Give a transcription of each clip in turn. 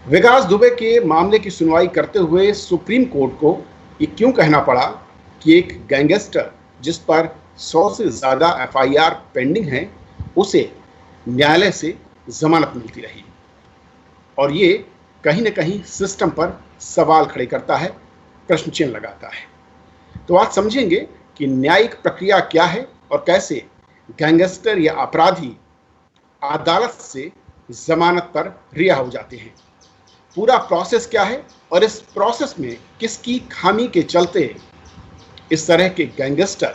विकास दुबे के मामले की सुनवाई करते हुए सुप्रीम कोर्ट को ये क्यों कहना पड़ा कि एक गैंगस्टर जिस पर 100 से ज़्यादा एफआईआर पेंडिंग है उसे न्यायालय से जमानत मिलती रही, और ये कहीं ना कहीं सिस्टम पर सवाल खड़े करता है, प्रश्न चिन्ह लगाता है। तो आज समझेंगे कि न्यायिक प्रक्रिया क्या है और कैसे गैंगस्टर या अपराधी अदालत से जमानत पर रिहा हो जाते हैं। पूरा प्रोसेस क्या है और इस प्रोसेस में किसकी खामी के चलते इस तरह के गैंगस्टर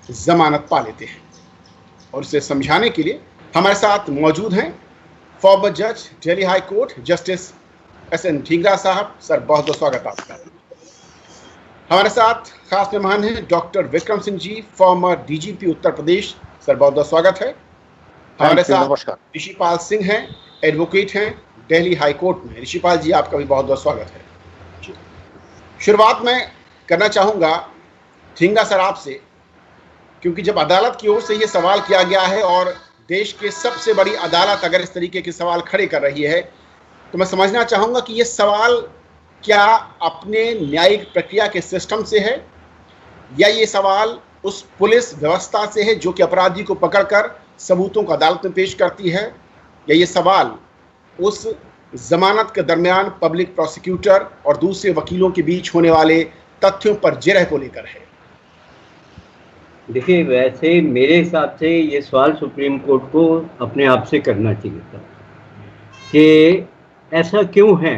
जमानत पा लेते हैं। और इसे समझाने के लिए हमारे साथ मौजूद हैं फॉर्मर जज Delhi high court justice SN. Dhingra साहब। सर, बहुत बहुत स्वागत आपका। हमारे साथ खास मेहमान हैं doctor Vikram Singh ji, farmer DGP Uttar Pradesh. Sir, बहुत बहुत स्वागत है। हमारे साथ ऋषिपाल सिंह हैं, एडवोकेट हैं दिल्ली हाई कोर्ट में। ऋषिपाल जी, आपका भी बहुत बहुत स्वागत है। शुरुआत मैं करना चाहूँगा ढींगरा सर आपसे, क्योंकि जब अदालत की ओर से ये सवाल किया गया है और देश के सबसे बड़ी अदालत अगर इस तरीके के सवाल खड़े कर रही है, तो मैं समझना चाहूँगा कि ये सवाल क्या अपने न्यायिक प्रक्रिया के सिस्टम से है या ये सवाल उस पुलिस व्यवस्था से है जो कि अपराधी को पकड़कर सबूतों को अदालत में पेश करती है, या ये सवाल उस जमानत के दरमियान पब्लिक प्रोसिक्यूटर और दूसरे वकीलों के बीच होने वाले तथ्यों पर जिरह को लेकर है। देखिए, वैसे मेरे हिसाब से ये सवाल सुप्रीम कोर्ट को अपने आप से करना चाहिए था कि ऐसा क्यों है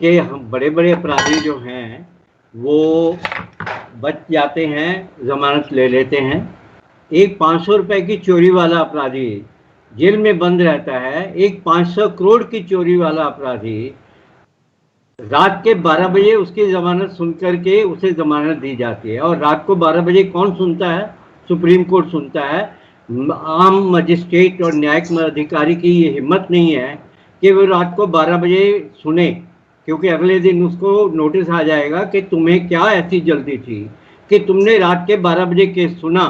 कि हम बड़े बड़े अपराधी जो हैं वो बच जाते हैं, जमानत ले लेते हैं। एक 500 रुपए की चोरी वाला अपराधी जेल में बंद रहता है, एक 500 करोड़ की चोरी वाला अपराधी रात के 12 बजे उसकी जमानत सुन करके उसे जमानत दी जाती है। और रात को 12 बजे कौन सुनता है? सुप्रीम कोर्ट सुनता है। आम मजिस्ट्रेट और न्यायिक अधिकारी की ये हिम्मत नहीं है कि वो रात को 12 बजे सुने, क्योंकि अगले दिन उसको नोटिस आ जाएगा कि तुम्हें क्या ऐसी जल्दी थी कि तुमने रात के 12 बजे केस सुना,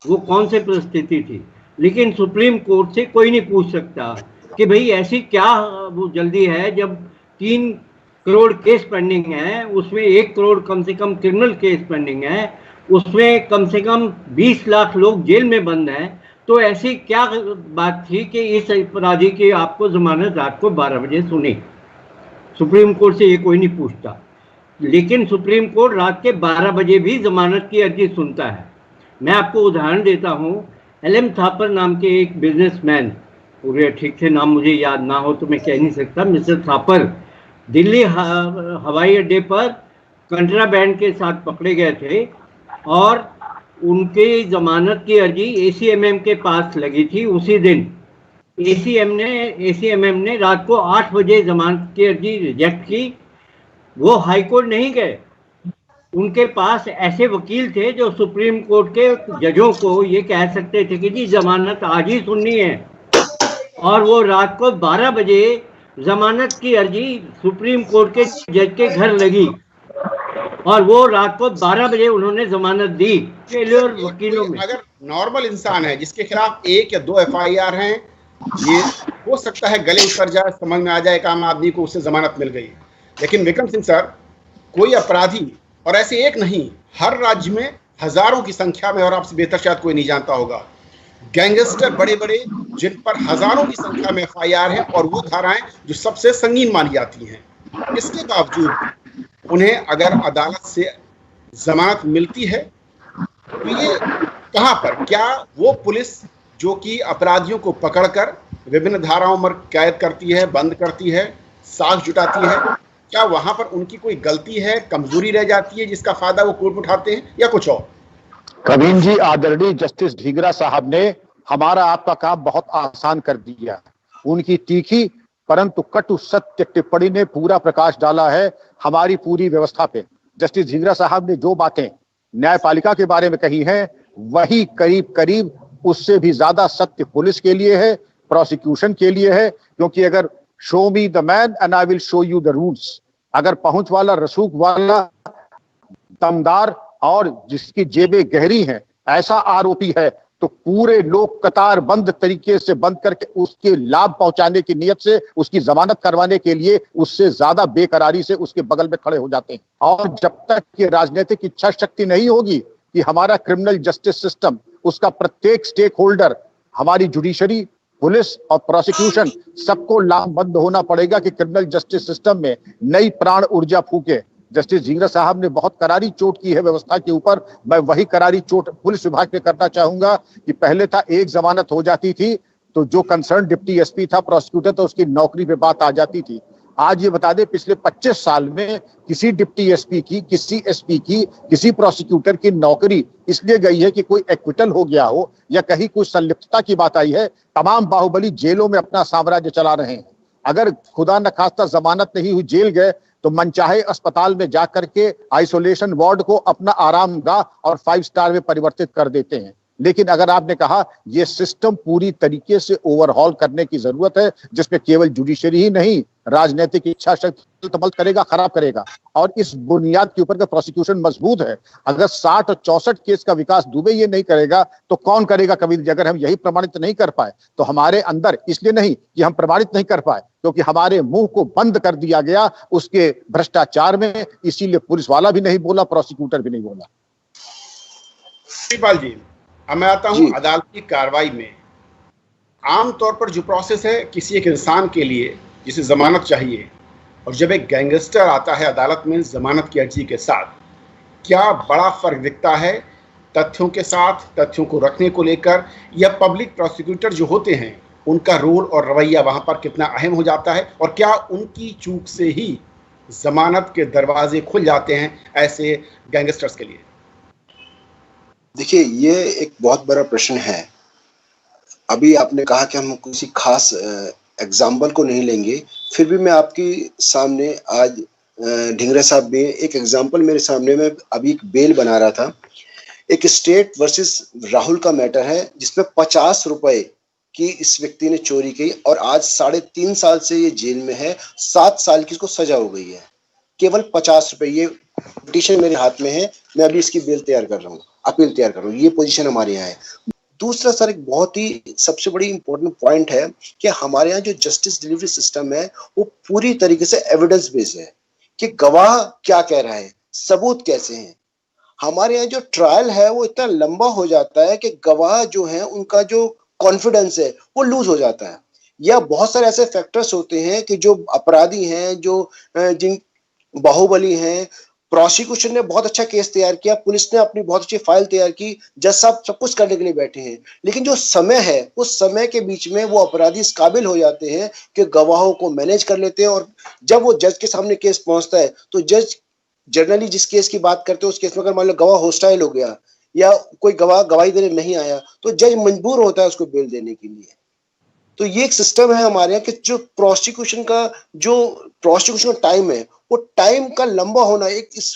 वो कौन सी परिस्थिति थी। लेकिन सुप्रीम कोर्ट से कोई नहीं पूछ सकता कि भाई ऐसी क्या वो जल्दी है जब 3 करोड़ केस पेंडिंग है, उसमें 1 करोड़ कम से कम क्रिमिनल केस पेंडिंग है, उसमें कम से कम 20 लाख लोग जेल में बंद हैं। तो ऐसी क्या बात थी कि इस अपराधी की आपको जमानत रात को 12 बजे सुनी? सुप्रीम कोर्ट से ये कोई नहीं पूछता, लेकिन सुप्रीम कोर्ट रात के 12 बजे भी जमानत की अर्जी सुनता है। मैं आपको उदाहरण देता हूँ। एल.एम. थापर नाम के एक बिजनेसमैन, पूरे ठीक से नाम मुझे याद ना हो तो मैं कह नहीं सकता, मिस्टर थापर दिल्ली हवाई अड्डे पर कंट्राबैंड के साथ पकड़े गए थे और उनकी जमानत की अर्जी एसीएमएम के पास लगी थी। उसी दिन एसीएमएम ने रात को 8 बजे जमानत की अर्जी रिजेक्ट की। वो हाई कोर्ट नहीं गए, उनके पास ऐसे वकील थे जो सुप्रीम कोर्ट के जजों को ये कह सकते थे कि जी जमानत आज ही सुननी है, और वो रात को 12 बजे जमानत की अर्जी सुप्रीम कोर्ट के जज के घर लगी और वो रात को 12 बजे उन्होंने जमानत दी। फेलियर वकीलों में अगर नॉर्मल इंसान है जिसके खिलाफ 1 या 2 एफआईआर हैं, ये हो सकता है गले उतर जाए, समझ में आ जाए कि आम आदमी को उससे जमानत मिल गई। लेकिन विक्रम सिंह सर, कोई अपराधी, और ऐसे एक नहीं, हर राज्य में हजारों की संख्या में, और आपसे बेहतर शायद कोई नहीं जानता होगा, गैंगस्टर बड़े बड़े जिन पर हजारों की संख्या में एफआईआर हैं और वो धाराएं जो सबसे संगीन मानी जाती हैं, इसके बावजूद उन्हें अगर अदालत से जमानत मिलती है तो ये कहां पर, क्या वो पुलिस जो कि अपराधियों को पकड़कर विभिन्न धाराओं में कैद करती है, बंद करती है, साक्ष्य जुटाती है, क्या वहां पर उनकी कोई गलती है, कमजोरी रह जाती है जिसका फायदा वो कोर्ट उठाते हैं, या कुछ और? कबीर जी, आदरणीय जस्टिस ढींगरा साहब ने हमारा आपका काम बहुत आसान कर दिया। उनकी तीखी परंतु कटु सत्य टिप्पणी ने पूरा प्रकाश डाला है हमारी पूरी व्यवस्था पे। जस्टिस ढींगरा साहब ने जो बातें न्यायपालिका के बारे में कही हैं, वही करीब करीब उससे भी ज्यादा सत्य पुलिस के लिए है, प्रोसिक्यूशन के लिए है। क्योंकि अगर show me the man and I will show you the rules, अगर पहुंच वाला, रसूख वाला, दमदार और जिसकी जेबें गहरी हैं ऐसा आरोपी है तो पूरे लोग कतार बंद तरीके से बंद करके उसके लाभ पहुंचाने की नियत से उसकी जमानत करवाने के लिए उससे ज्यादा बेकरारी से उसके बगल में खड़े हो जाते हैं। और जब तक ये राजनीतिक इच्छा शक्ति नहीं होगी कि हमारा क्रिमिनल जस्टिस सिस्टम, उसका प्रत्येक स्टेक होल्डर, हमारी जुडिशरी, पुलिस और प्रोसिक्यूशन, सबको लामबंद होना पड़ेगा कि क्रिमिनल जस्टिस सिस्टम में नई प्राण ऊर्जा फूके। जस्टिस ढींगरा साहब ने बहुत करारी चोट की है व्यवस्था के ऊपर, मैं वही करारी चोट पुलिस विभाग पे करना चाहूंगा कि पहले था एक जमानत हो जाती थी तो जो कंसर्न डिप्टी एसपी था, प्रोसिक्यूटर, तो उसकी नौकरी पे बात आ जाती थी। आज ये बता दें, पिछले 25 साल में किसी डिप्टी एसपी की, किसी एसपी की, किसी प्रोसिक्यूटर की नौकरी इसलिए गई है कि कोई एक्विटल हो गया हो या कहीं कुछ संलिप्तता की बात आई है। तमाम बाहुबली जेलों में अपना साम्राज्य चला रहे हैं। अगर खुदा न खास्ता जमानत नहीं हुई, जेल गए, तो मनचाहे अस्पताल में जाकर के आइसोलेशन वार्ड को अपना आरामगाह और 5 स्टार में परिवर्तित कर देते हैं। लेकिन अगर आपने कहा ये सिस्टम पूरी तरीके से ओवरहॉल करने की जरूरत है, जिसमें केवल जुडिशरी ही नहीं, राजनीतिक इच्छा शक्ति तमल करेगा, खराब करेगा। और इस बुनियाद के ऊपर का प्रोसिक्यूशन मजबूत है। अगर 60 और 64 केस का विकास दुबे ये नहीं करेगा तो कौन करेगा कभी? अगर हम यही प्रमाणित नहीं कर पाए तो हमारे अंदर, इसलिए नहीं कि हम प्रमाणित नहीं कर पाए, क्योंकि हमारे मुंह को बंद कर दिया गया उसके भ्रष्टाचार में, इसीलिए पुलिस वाला भी नहीं बोला, प्रोसिक्यूटर भी नहीं बोला। शिवपाल जी, अब मैं आता हूं अदालती कार्रवाई में। आमतौर पर जो प्रोसेस है किसी एक इंसान के लिए जिसे जमानत चाहिए, और जब एक गैंगस्टर आता है अदालत में जमानत की अर्जी के साथ, क्या बड़ा फर्क दिखता है तथ्यों के साथ, तथ्यों को रखने को लेकर, या पब्लिक प्रोसिक्यूटर जो होते हैं उनका रोल और रवैया वहां पर कितना अहम हो जाता है, और क्या उनकी चूक से ही जमानत के दरवाजे खुल जाते हैं ऐसे गैंगस्टर्स के लिए? देखिए, ये एक बहुत बड़ा प्रश्न है। अभी आपने कहा कि हम किसी खास एग्जाम्पल को नहीं लेंगे, फिर भी मैं आपके सामने आज ढींगरा साहब में एक एग्जाम्पल मेरे सामने में अभी एक बेल बना रहा था। एक स्टेट वर्सेस राहुल का मैटर है जिसमें 50 रुपए की इस व्यक्ति ने चोरी की और आज 3.5 साल से ये जेल में है। 7 साल की इसको सजा हो गई है, केवल 50 रुपए। ये पिटीशन मेरे हाथ में है, मैं अभी इसकी बेल तैयार कर रहा हूँ, अपील तैयार कर रहा हूँ। ये पोजीशन हमारे यहाँ है। दूसरा सर, एक बहुत ही सबसे बड़ी इंपॉर्टेंट पॉइंट है कि हमारे यहाँ जो जस्टिस डिलीवरी सिस्टम है वो पूरी तरीके से एविडेंस बेस्ड है कि गवाह क्या कह रहा है, सबूत कैसे हैं। हमारे यहाँ जो ट्रायल है वो इतना लंबा हो जाता है कि गवाह जो है उनका जो कॉन्फिडेंस है वो लूज हो जाता है, या बहुत सारे ऐसे फैक्टर्स होते हैं कि जो अपराधी हैं, जो जिन बाहुबली हैं, प्रोसिक्यूशन ने बहुत अच्छा केस तैयार किया, पुलिस ने अपनी बहुत अच्छी फाइल तैयार की, जज साहब सब कुछ करने के लिए बैठे हैं, लेकिन जो समय है उस समय के बीच में वो अपराधी इस काबिल हो जाते हैं कि गवाहों को मैनेज कर लेते हैं। और जब वो जज के सामने केस पहुंचता है तो जज जनरली जिस केस की बात करते हैं उस केस में अगर मान लो गवाह हॉस्टाइल हो गया या कोई गवाह गवाही देने नहीं आया तो जज मजबूर होता है उसको बेल देने के लिए। तो ये एक सिस्टम है हमारे यहाँ कि जो प्रोसिक्यूशन का टाइम है वो टाइम का लंबा होना एक इस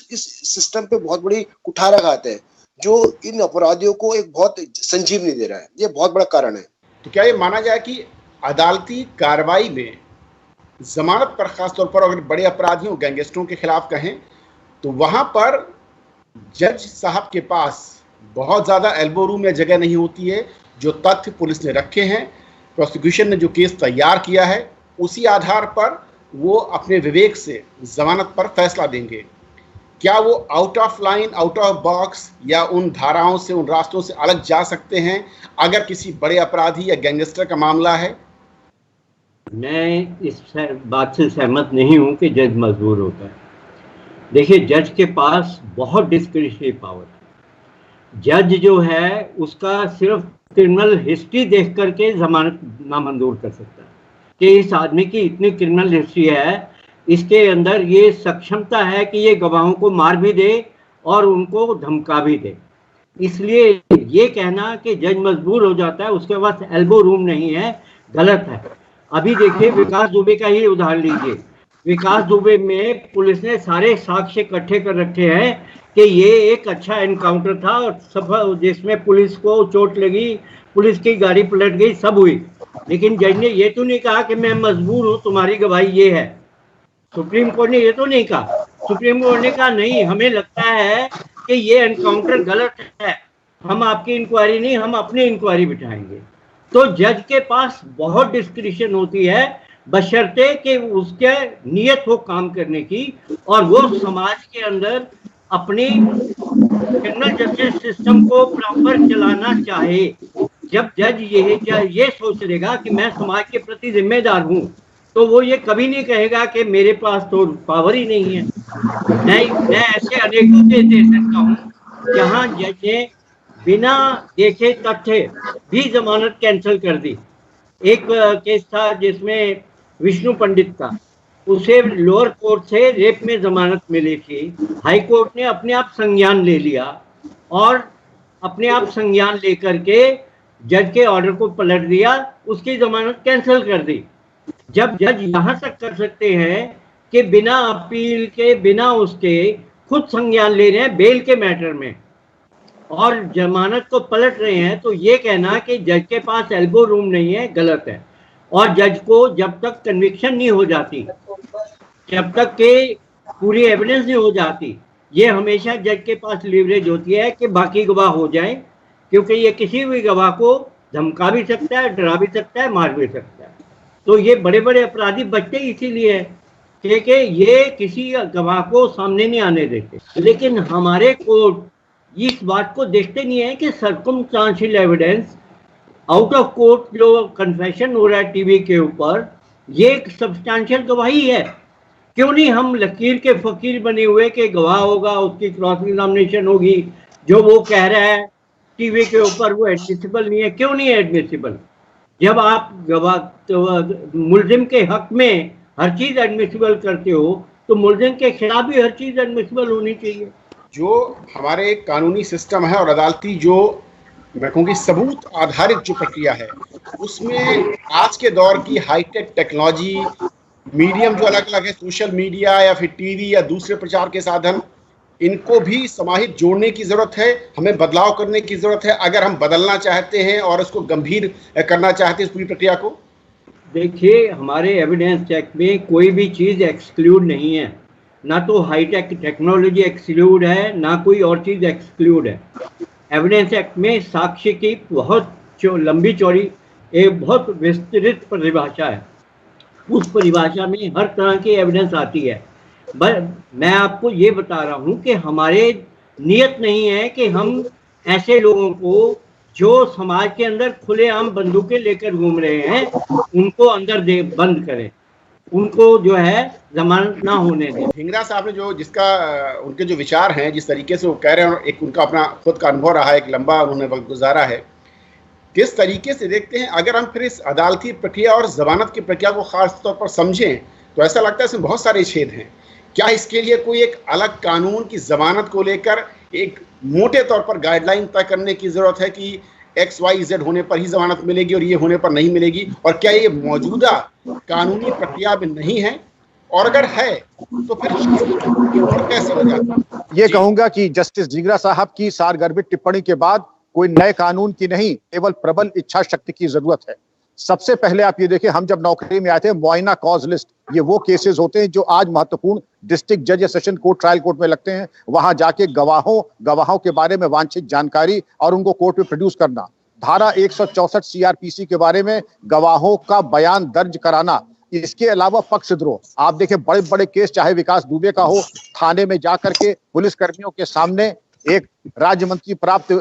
सिस्टम पे बहुत बड़ी कुठाराघात है जो इन अपराधियों को एक बहुत संजीवनी दे रहा है। ये बहुत बड़ा कारण है। तो क्या ये माना जाए कि अदालती कार्रवाई में जमानत पर, खासतौर पर अगर बड़े अपराधियों, गैंगस्टरों के खिलाफ कहें, तो वहां पर जज साहब के पास बहुत ज्यादा एल्बो रूम या जगह नहीं होती है। जो तथ्य पुलिस ने रखे हैं, प्रोसिक्यूशन ने जो केस तैयार किया है, उसी आधार पर वो अपने विवेक से जमानत पर फैसला देंगे। क्या वो out of line, out of box या उन धाराओं से, उन रास्तों से अलग जा सकते हैं अगर किसी बड़े अपराधी या गैंगस्टर का मामला है? मैं इस बात से सहमत नहीं हूं कि जज मजबूर होता है। देखिए, जज के पास बहुत डिस्क्रिशनरी पावर है। जज जो है उसका सिर्फ क्रिमिनल हिस्ट्री देख करके जमानत नामंजूर कर सकता है कि इस आदमी की इतनी क्रिमिनल हिस्ट्री है, इसके अंदर ये सक्षमता है कि ये गवाहों को मार भी दे और उनको धमका भी दे। इसलिए ये कहना कि जज मजबूर हो जाता है, उसके पास एल्बो रूम नहीं है, गलत है। अभी देखिए, विकास दुबे का ही उदाहरण लीजिए। विकास दुबे में पुलिस ने सारे साक्ष्य इकट्ठे कर रखे हैं कि ये एक अच्छा एनकाउंटर था और सफल, जिसमें पुलिस को चोट लगी, पुलिस की गाड़ी पलट गई, सब हुई। लेकिन जज ने ये तो नहीं कहा कि मैं मजबूर हूं, तुम्हारी गवाही ये है। सुप्रीम कोर्ट ने ये तो नहीं कहा। सुप्रीम कोर्ट ने कहा नहीं, हमें लगता है कि ये एनकाउंटर गलत है, हम आपकी इंक्वायरी नहीं, हम अपनी इंक्वायरी बिठाएंगे। तो जज के पास बहुत डिस्क्रिप्शन होती है, बशर्ते कि उसके नियत हो काम करने की और वो समाज के अंदर अपनी क्रिमिनल जस्टिस सिस्टम को प्रॉपर चलाना चाहे। जब जज ये सोच लेगा कि मैं समाज के प्रति जिम्मेदार हूं, तो वो ये कभी नहीं कहेगा कि मेरे पास तो पावर ही नहीं है। मैं ऐसे अनेकों केस दे सकता हूं जहां जज ने बिना देखे तथ्य भी जमानत कैंसिल कर दी। एक केस था जिसमें विष्णु पंडित का, उसे लोअर कोर्ट से रेप में जमानत मिली थी, हाई कोर्ट ने अपने आप संज्ञान ले लिया और अपने आप संज्ञान लेकर के जज के ऑर्डर को पलट दिया, उसकी जमानत कैंसिल कर दी। जब जज यहां तक कर सकते हैं कि बिना अपील के, बिना उसके खुद संज्ञान ले रहे हैं बेल के मैटर में और जमानत को पलट रहे हैं, तो ये कहना कि जज के पास एल्बो रूम नहीं है, गलत है। और जज को जब तक कन्विक्शन नहीं हो जाती, जब तक के पूरी एविडेंस नहीं हो जाती, ये हमेशा जज के पास लीवरेज होती है कि बाकी गवाह हो जाएं, क्योंकि ये किसी भी गवाह को धमका भी सकता है, डरा भी सकता है, मार भी सकता है। तो ये बड़े बड़े अपराधी बचते इसीलिए है क्योंकि ये किसी गवाह को सामने नहीं आने देते। लेकिन हमारे कोर्ट इस बात को देखते नहीं है कि circumstantial evidence, out of court जो कन्फेशन हो रहा है टीवी के ऊपर, ये एक सब्सटैंशियल गवाही है। क्यों नहीं हम लकीर के फकीर बने हुए कि गवाह होगा, उसकी क्रॉस एग्जामिनेशन होगी, जो वो कह रहा है टीवी के ऊपर वो एडमिसिबल नहीं है। क्यों नहीं है एडमिसिबल? जब आप गवाह तो मुलजिम के हक में हर चीज एडमिसिबल करते हो, तो मुलजिम के खिलाफ भी हर चीज एडमिसिबल होनी चाहिए। जो हमारे कानूनी सिस्टम है और अदालती जो मैं कहूँगी सबूत आधारित जो प्रक्रिया है, उसमें आज के दौर की हाईटेक टेक्नोलॉजी, मीडियम जो अलग अलग है, सोशल मीडिया या फिर टीवी या दूसरे प्रचार के साधन, इनको भी समाहित जोड़ने की जरूरत है। हमें बदलाव करने की जरूरत है अगर हम बदलना चाहते हैं और उसको गंभीर करना चाहते हैं इस पूरी प्रक्रिया को। देखिए, हमारे एविडेंस एक्ट में कोई भी चीज एक्सक्लूड नहीं है, ना तो हाईटेक टेक्नोलॉजी एक्सक्लूड है, ना कोई और चीज एक्सक्लूड है। एविडेंस एक्ट में साक्ष्य की बहुत लंबी चौड़ी एक बहुत विस्तृत परिभाषा है। उस परिभाषा में हर तरह की एविडेंस आती है। मैं आपको ये बता रहा हूँ कि हमारे नियत नहीं है कि हम ऐसे लोगों को जो समाज के अंदर खुलेआम बंदूकें लेकर घूम रहे हैं उनको अंदर बंद करें, उनको जो है जमानत ना होने दें। ढींगरा साहब ने जो जिसका उनके जो विचार हैं, जिस तरीके से वो कह रहे हैं, और एक उनका अपना खुद का अनुभव रहा है, एक लंबा उन्होंने वक्त गुजारा है, किस तरीके से देखते हैं अगर हम फिर इस अदालती प्रक्रिया और जमानत की प्रक्रिया को खास तौर पर समझें तो ऐसा लगता है इसमें बहुत सारे छेद हैं। क्या इसके लिए कोई एक अलग कानून की जमानत को लेकर एक मोटे तौर पर गाइडलाइन तय करने की जरूरत है कि XYZ होने पर ही जमानत मिलेगी और ये होने पर नहीं मिलेगी? और क्या ये मौजूदा कानूनी प्रक्रिया में नहीं है, और अगर है तो फिर कैसे हो जाता है? ये कहूंगा कि जस्टिस ढींगरा साहब की सारगर्भित टिप्पणी के बाद कोई नए कानून की नहीं, केवल प्रबल इच्छा शक्ति की जरूरत है। सबसे पहले आप ये देखिए, हम जब नौकरी में आए थे, मुआयना कॉज लिस्ट, ये वो केसेस होते हैं जो आज महत्वपूर्ण डिस्ट्रिक्ट जज या सेशन कोर्ट, ट्रायल कोर्ट में लगते हैं। वहां जाके गवाहों के बारे में वांछित जानकारी और उनको कोर्ट में प्रोड्यूस करना। धारा 164 CRPC के बारे में गवाहों का बयान दर्ज कराना। इसके अलावा पक्षद्रोह, आप देखें बड़े बड़े केस, चाहे विकास दुबे का हो, थाने में जाकर के पुलिस कर्मियों के सामने एक राज्य मंत्री प्राप्त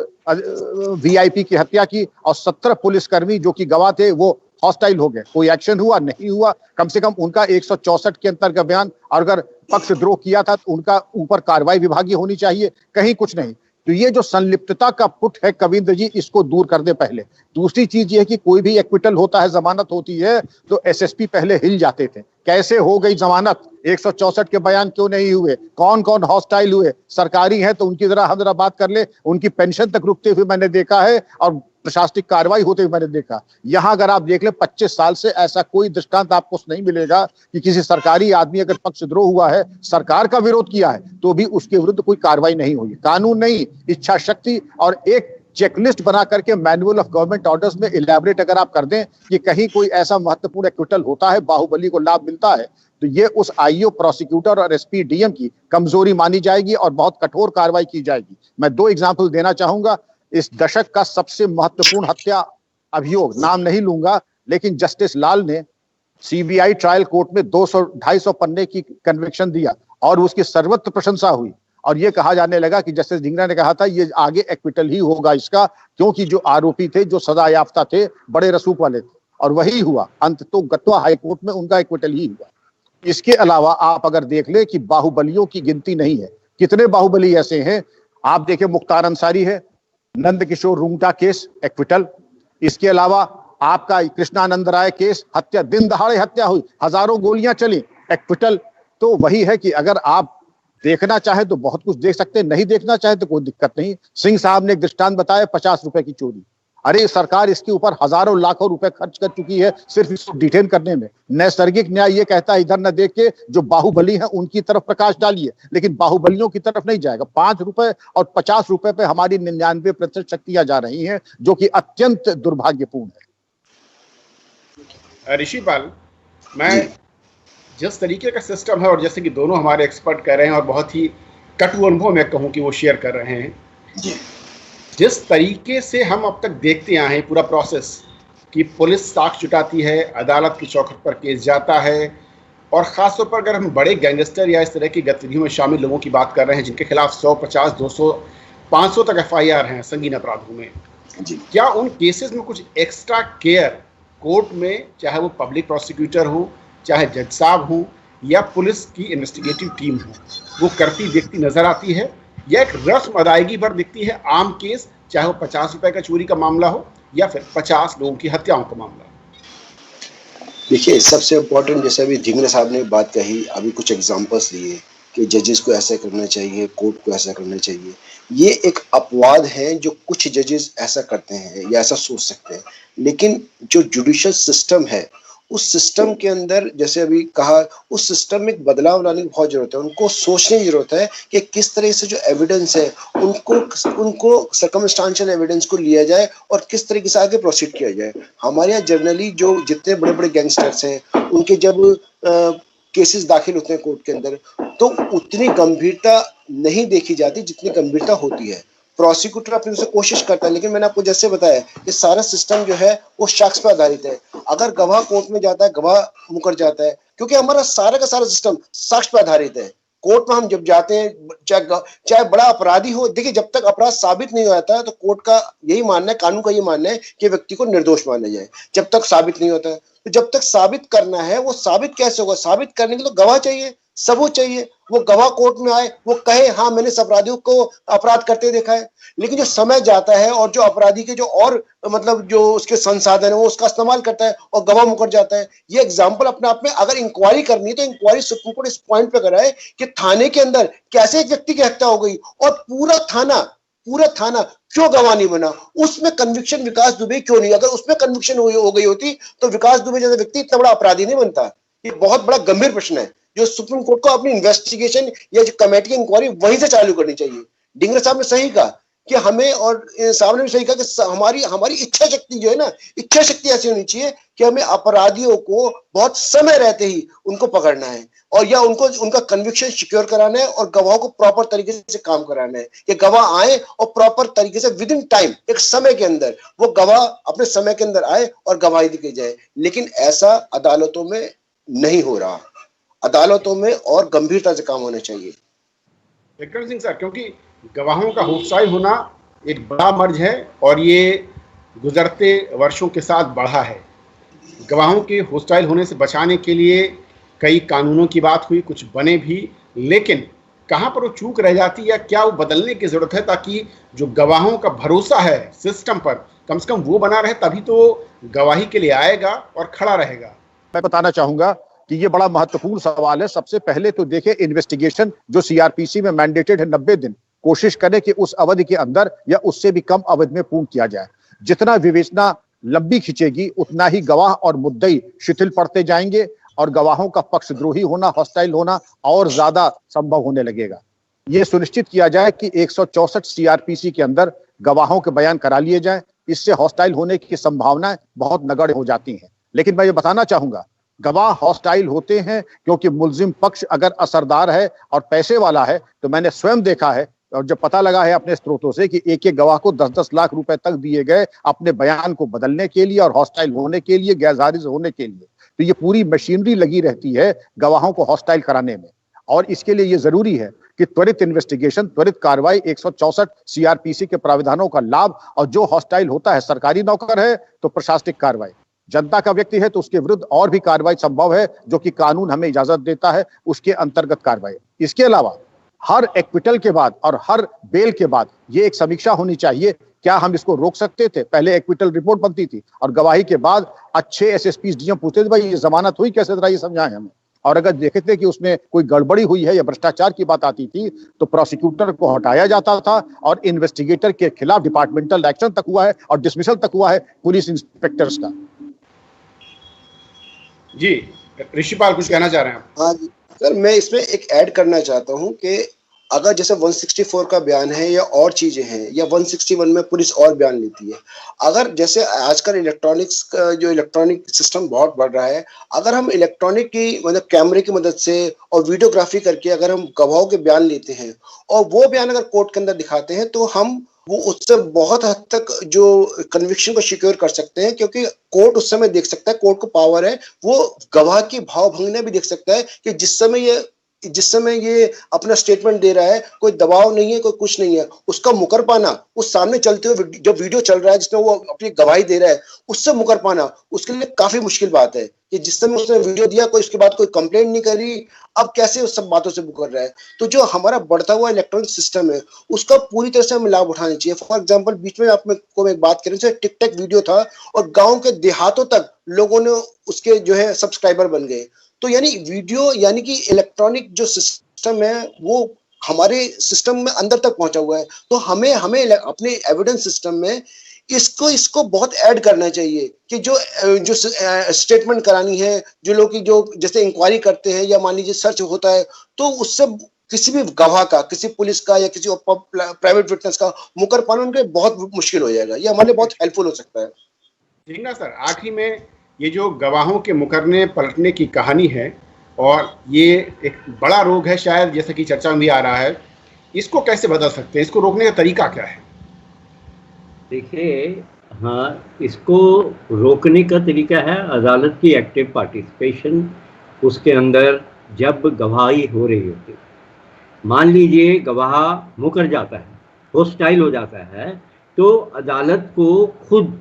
VIP की हत्या की और 17 पुलिसकर्मी जो कि गवाह थे वो हॉस्टाइल हो गए। कोई एक्शन हुआ नहीं हुआ, कम से कम उनका 164 के अंतर्गत बयान, और अगर पक्षद्रोह किया था तो उनका ऊपर कार्रवाई विभागीय होनी चाहिए, कहीं कुछ नहीं। तो ये जो संलिप्तता का पुट है कविंद्र जी, इसको दूर कर दे पहले। दूसरी चीज ये है कि कोई भी एक्विटल होता है, जमानत होती है, तो SSP पहले हिल जाते थे, कैसे हो गई जमानत, 164 के बयान क्यों नहीं हुए, कौन कौन हॉस्टाइल हुए, सरकारी है तो उनकी हम जरा बात कर ले। उनकी पेंशन तक रुकते हुए मैंने देखा है और प्रशासनिक कार्रवाई होते हुए मैंने देखा। यहाँ अगर आप देख ले 25 साल से ऐसा कोई दृष्टांत आपको नहीं मिलेगा कि किसी सरकारी आदमी अगर पक्षद्रोह हुआ है, सरकार का विरोध किया है, तो भी उसके विरुद्ध कोई कार्रवाई नहीं हुई। कानून नहीं, इच्छा शक्ति और एक चेकलिस्ट बना करके मैनुअल ऑफ गवर्नमेंट ऑर्डर्स में इलैबोरेट अगर आप कर दें कि कहीं कोई ऐसा महत्वपूर्ण एक्विटल होता है, बाहुबली को लाभ मिलता है, तो ये उस IO, प्रोसिक्यूटर और SP DM की कमजोरी मानी जाएगी और बहुत कठोर कार्रवाई की जाएगी। मैं 2 एग्जाम्पल देना चाहूंगा। इस दशक का सबसे महत्वपूर्ण हत्या अभियोग, नाम नहीं लूंगा, लेकिन जस्टिस लाल ने सीबीआई ट्रायल कोर्ट में 200-250 पन्ने की कन्विक्शन दिया और उसकी सर्वत्र प्रशंसा हुई। और ये कहा जाने लगा कि जस्टिस ढींगरा ने कहा था ये आगे एक्विटल ही होगा इसका, क्योंकि जो आरोपी थे, जो सजा याफ्ता थे, बड़े रसूख वाले थे। और वही हुआ, अंत तो गत्वा हाईकोर्ट में उनका एक्विटल ही हुआ। इसके अलावा आप अगर देख ले कि बाहुबलियों की गिनती नहीं है, कितने बाहुबली ऐसे हैं। आप देखिए, मुख्तार अंसारी है, नंद किशोर रूंगटा केस एक्विटल। इसके अलावा आपका कृष्णानंद राय केस, हत्या, दिन दहाड़े हत्या हुई, हजारों गोलियां चली, एक्विटल। तो वही है कि अगर आप देखना चाहे तो बहुत कुछ देख सकते हैं, नहीं देखना चाहे तो कोई दिक्कत नहीं। सिंह साहब ने एक दृष्टांत बताया, 50 रुपए की चोरी। अरे सरकार इसके ऊपर हजारों लाखों रुपए खर्च कर चुकी है सिर्फ इसको डिटेन करने में। नैसर्गिक न्याय ये कहता है इधर न देख के जो बाहुबली है उनकी तरफ प्रकाश डालिए, लेकिन बाहुबलियों की तरफ नहीं जाएगा। 5 रुपए और 50 रुपए पे हमारी 99% शक्तियां जा रही हैं, जो कि अत्यंत दुर्भाग्यपूर्ण है। ऋषिपाल, मैं जिस तरीके का सिस्टम है, और जैसे कि दोनों हमारे एक्सपर्ट कह रहे हैं और बहुत ही कटु अनुभव मैं कहूँ कि वो शेयर कर रहे हैं, जिस तरीके से हम अब तक देखते आए हैं पूरा प्रोसेस कि पुलिस साक्ष्य जुटाती है, अदालत की चौखट पर केस जाता है, और ख़ासतौर पर अगर हम बड़े गैंगस्टर या इस तरह की गतिविधियों में शामिल लोगों की बात कर रहे हैं जिनके खिलाफ 100, 50, 200, 500 तक FIR हैं संगीन अपराधों में, क्या उन केसेस में कुछ एक्स्ट्रा केयर कोर्ट में, चाहे वो पब्लिक प्रोसिक्यूटर हो, चाहे जज साहब हो, या पुलिस की इन्वेस्टिगेटिव टीम हो, वो करती दिखती नजर आती है, या एक रस्म अदायगी पर दिखती है आम केस, चाहे वो 50 रुपए का चोरी का मामला हो या फिर 50 लोगों की हत्याओं का मामला हो? देखिए, सबसे इम्पोर्टेंट, जैसे अभी ढींगरा साहब ने बात कही, अभी कुछ एग्जांपल्स दिए कि जजेस को ऐसा करना चाहिए, कोर्ट को ऐसा करना चाहिए। ये एक अपवाद है जो कुछ जजेस ऐसा करते हैं या ऐसा सोच सकते हैं, लेकिन जो जुडिशियल सिस्टम है उस सिस्टम के अंदर, जैसे अभी कहा, उस सिस्टम में बदलाव लाने की बहुत जरूरत है। उनको सोचने की जरूरत है कि किस तरह से जो एविडेंस है उनको सर्कमस्टांशियल एविडेंस को लिया जाए और किस तरीके से आगे प्रोसीड किया जाए। हमारे यहाँ जनरली जो जितने बड़े बड़े गैंगस्टर्स हैं उनके जब केसेस दाखिल होते हैं कोर्ट के अंदर, तो उतनी गंभीरता नहीं देखी जाती जितनी गंभीरता होती है। प्रोसिक्यूटर अपनी से कोशिश करता है, लेकिन मैंने आपको जैसे बताया कि सारा सिस्टम जो है वो शख्स पर आधारित है। अगर गवाह कोर्ट में जाता है, गवाह मुकर जाता है, क्योंकि हमारा सारा का सारा सिस्टम साक्ष्य पर आधारित है। कोर्ट में हम जब जाते हैं, चाहे बड़ा अपराधी हो, देखिए जब तक अपराध साबित नहीं हो जाता है तो कोर्ट का यही मानना है, कानून का यही मानना है कि व्यक्ति को निर्दोष माना जाए। जब तक साबित नहीं होता है, तो जब तक साबित करना है, वो साबित कैसे होगा? साबित करने के लिए तो गवाह चाहिए, सबूत चाहिए। वो गवाह कोर्ट में आए, वो कहे हाँ मैंने इस अपराधियों को अपराध करते देखा है। लेकिन जो समय जाता है और जो अपराधी के जो और मतलब जो उसके संसाधन है वो उसका इस्तेमाल करता है और गवाह मुकर जाता है। ये एग्जाम्पल अपने आप में, अगर इंक्वायरी करनी है तो इंक्वायरी सुप्रीम कोर्ट इस पॉइंट पे कराए कि थाने के अंदर कैसे एक व्यक्ति की हत्या हो गई और पूरा थाना क्यों गवाह नहीं बना, उसमें कन्विक्शन विकास दुबे क्यों नहीं? अगर उसमें कन्विक्शन हो गई होती तो विकास दुबे जैसा व्यक्ति इतना बड़ा अपराधी नहीं बनता। ये बहुत बड़ा गंभीर प्रश्न है जो सुप्रीम कोर्ट को अपनी इन्वेस्टिगेशन या जो कमेटी की इंक्वायरी वहीं से चालू करनी चाहिए। ढींगरा साहब ने सही कहा कि हमें, और साहब ने भी सही कहा कि हमारी इच्छा शक्ति जो है ना, इच्छा शक्ति ऐसी होनी चाहिए कि हमें अपराधियों को बहुत समय रहते ही उनको पकड़ना है और या उनका कन्विक्शन सिक्योर कराना है और गवाहों को प्रॉपर तरीके से काम कराना है कि गवाह आए और प्रॉपर तरीके से विद इन टाइम, एक समय के अंदर वो गवाह अपने समय के अंदर आए और गवाही दी जाए। लेकिन ऐसा अदालतों में नहीं हो रहा। अदालतों में और गंभीरता से काम होना चाहिए। विक्रम सिंह सर, क्योंकि गवाहों का होस्टाइल होना एक बड़ा मर्ज है और ये गुजरते वर्षों के साथ बढ़ा है। गवाहों के होस्टाइल होने से बचाने के लिए कई कानूनों की बात हुई, कुछ बने भी, लेकिन कहाँ पर वो चूक रह जाती है, क्या वो बदलने की जरूरत है ताकि जो गवाहों का भरोसा है सिस्टम पर कम से कम वो बना रहे, तभी तो गवाही के लिए आएगा और खड़ा रहेगा। मैं बताना चाहूंगा कि ये बड़ा महत्वपूर्ण सवाल है। सबसे पहले तो देखिए, इन्वेस्टिगेशन जो सीआरपीसी में मैंडेटेड है 90 दिन, कोशिश करें कि उस अवधि के अंदर या उससे भी कम अवधि में पूर्ण किया जाए। जितना विवेचना लंबी खिंचेगी उतना ही गवाह और मुद्दई शिथिल पड़ते जाएंगे और गवाहों का पक्षद्रोही होना, हॉस्टाइल होना और ज्यादा संभव होने लगेगा। ये सुनिश्चित किया जाए कि 164 सीआरपीसी के अंदर गवाहों के बयान करा लिए जाए। इससे हॉस्टाइल होने की संभावनाएं बहुत नगण्य हो जाती हैं। लेकिन मैं ये बताना चाहूंगा, गवाह हॉस्टाइल होते हैं क्योंकि मुल्जिम पक्ष अगर असरदार है और पैसे वाला है, तो मैंने स्वयं देखा है और जब पता लगा है अपने स्रोतों से कि एक एक गवाह को 10-10 लाख रुपए तक दिए गए अपने बयान को बदलने के लिए और हॉस्टाइल होने के लिए, गैरहाजिर होने के लिए, तो ये पूरी मशीनरी लगी रहती है गवाहों को हॉस्टाइल कराने में। और इसके लिए ये जरूरी है कि त्वरित इन्वेस्टिगेशन, त्वरित कार्रवाई, 164 सीआरपीसी के प्राविधानों का लाभ, और जो हॉस्टाइल होता है सरकारी नौकर है तो प्रशासनिक कार्रवाई, जनता का व्यक्ति है तो उसके विरुद्ध और भी कार्रवाई संभव है जो कि कानून हमें इजाजत देता है, उसके अंतर्गत कार्रवाई। इसके अलावा हर एक्विटल के बाद और हर बेल के बाद ये एक समीक्षा होनी चाहिए, क्या हम इसको रोक सकते थे? पहले एक्विटल रिपोर्ट बनती थी और गवाही के बाद अच्छे एसएसपी डीएम पूछते थे भाई ये जमानत हुई कैसे, जरा ये समझाएं हमें। और अगर देखते कि उसमें कोई गड़बड़ी हुई है या भ्रष्टाचार की बात आती थी तो प्रोसिक्यूटर को हटाया जाता था और इन्वेस्टिगेटर के खिलाफ डिपार्टमेंटल एक्शन तक हुआ है और डिसमिसल तक हुआ है पुलिस इंस्पेक्टर्स का। जी ऋषिपाल कुछ कहना चाह रहे हैं? हाँ जी सर, मैं इसमें एक ऐड करना चाहता हूँ कि अगर जैसे 164 का बयान है या और चीजें हैं या 161 में पुलिस और बयान लेती है, अगर जैसे आजकल इलेक्ट्रॉनिक्स का जो इलेक्ट्रॉनिक सिस्टम बहुत बढ़ रहा है, अगर हम इलेक्ट्रॉनिक की मतलब कैमरे की मदद से और वीडियोग्राफी करके अगर हम गवाहों के बयान लेते हैं और वो बयान अगर कोर्ट के अंदर दिखाते हैं तो हम वो उससे बहुत हद तक जो कन्विक्शन को सिक्योर कर सकते हैं, क्योंकि कोर्ट उस समय देख सकता है, कोर्ट को पावर है, वो गवाह की भाव भंगना भी देख सकता है कि जिस समय ये अपना स्टेटमेंट दे रहा है कोई दबाव नहीं है, कोई कुछ नहीं है, उसका मुकर पाना, उस सामने चलते हुए जो वीडियो चल रहा है जिसमें वो अपनी गवाही दे रहा है उससे मुकर पाना उसके लिए काफी मुश्किल बात है कि जिस समय उसने वीडियो दिया कोई उसके बाद कोई कंप्लेंट नहीं करी, अब कैसे उस सब बातों से मुकर रहा है। तो जो हमारा बढ़ता हुआ इलेक्ट्रॉनिक सिस्टम है उसका पूरी तरह से हमें लाभ उठाना चाहिए। फॉर एग्जाम्पल बीच में आपको एक बात करें, टिक टैक वीडियो था और गाँव के देहातों तक लोगों ने उसके जो है सब्सक्राइबर बन गए। तो यानी वीडियो यानी कि इलेक्ट्रॉनिक जो सिस्टम है वो हमारे सिस्टम में अंदर तक पहुंचा हुआ है, तो हमें अपने एविडेंस सिस्टम में इसको बहुत ऐड करना चाहिए कि जो स्टेटमेंट करानी है, जो लोग की जो जैसे इंक्वायरी करते हैं या मान लीजिए सर्च होता है तो उससे किसी भी गवाह का, किसी पुलिस का या किसी प्राइवेट विटनेस का मुकर पाना उनके बहुत मुश्किल हो जाएगा। ये हमारे लिए बहुत हेल्पफुल हो सकता है। झींगा सर, आखिरी में ये जो गवाहों के मुकरने पलटने की कहानी है और ये एक बड़ा रोग है शायद, जैसा कि चर्चा में भी आ रहा है, इसको कैसे बदल सकते हैं? इसको रोकने का तरीका क्या है? देखिए, हाँ, इसको रोकने का तरीका है अदालत की एक्टिव पार्टिसिपेशन। उसके अंदर जब गवाही हो रही होती, मान लीजिए गवाह मुकर जाता है, हॉस्टाइल हो जाता है, तो अदालत को खुद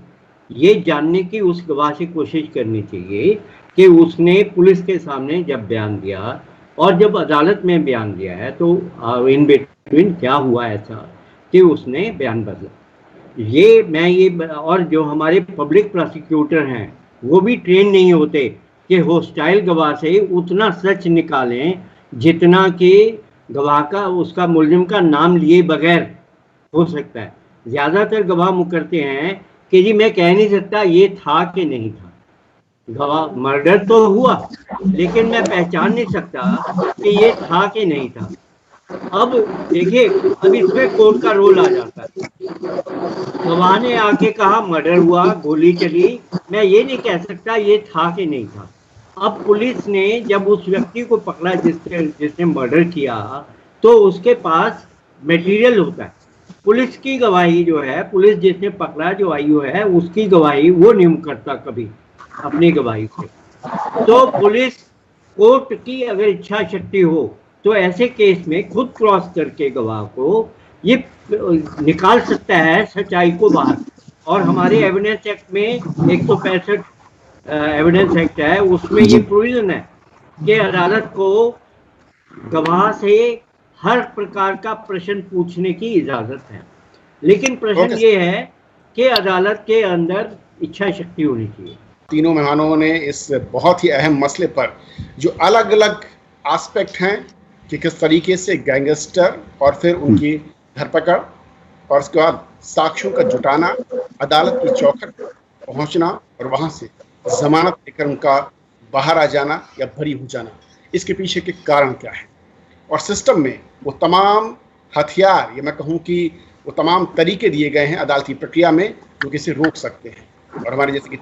ये जानने की उस गवाह से कोशिश करनी चाहिए कि उसने पुलिस के सामने जब बयान दिया और जब अदालत में बयान दिया है तो इन बिटवीन क्या हुआ ऐसा कि उसने बयान बदला। और जो हमारे पब्लिक प्रोसिक्यूटर हैं वो भी ट्रेन नहीं होते कि हॉस्टाइल गवाह से उतना सच निकालें जितना कि गवाह का उसका मुलजिम का नाम लिए बगैर हो सकता है। ज़्यादातर गवाह मुकरते हैं कि जी मैं कह नहीं सकता ये था कि नहीं था। गवाह मर्डर तो हुआ लेकिन मैं पहचान नहीं सकता कि ये था कि नहीं था। अब देखिए, अब इसमें कोर्ट का रोल आ जाता है। गवाह ने आके कहा मर्डर हुआ, गोली चली, मैं ये नहीं कह सकता ये था कि नहीं था। अब पुलिस ने जब उस व्यक्ति को पकड़ा जिसने मर्डर किया तो उसके पास मटेरियल होता है। पुलिस की गवाही जो है, पुलिस जिसने पकड़ा जो आयु है उसकी गवाही वो नहीं करता कभी अपनी गवाही से। तो पुलिस कोर्ट की अगर इच्छा शक्ति हो तो ऐसे केस में खुद क्रॉस करके गवाह को ये निकाल सकता है सच्चाई को बाहर। और हमारे एविडेंस एक्ट में 165 एविडेंस एक्ट है, उसमें ये प्रोविजन है कि अदालत को गवाह से हर प्रकार का प्रश्न पूछने की इजाजत है, लेकिन प्रश्न ये है कि अदालत के अंदर इच्छा शक्ति होनी चाहिए। तीनों मेहमानों ने इस बहुत ही अहम मसले पर जो अलग अलग एस्पेक्ट हैं कि किस तरीके से गैंगस्टर और फिर उनकी धरपकड़ और उसके बाद साक्ष्यों का जुटाना, अदालत की चौखट पर पहुंचना और वहां से जमानत लेकर उनका बाहर आ जाना या बरी हो जाना, इसके पीछे के कारण क्या है, और सिस्टम में वो तमाम हथियार या मैं कहूँ कि वो तमाम तरीके दिए गए हैं अदालती प्रक्रिया में जो कि इसे रोक सकते हैं। और हमारे जैसे कि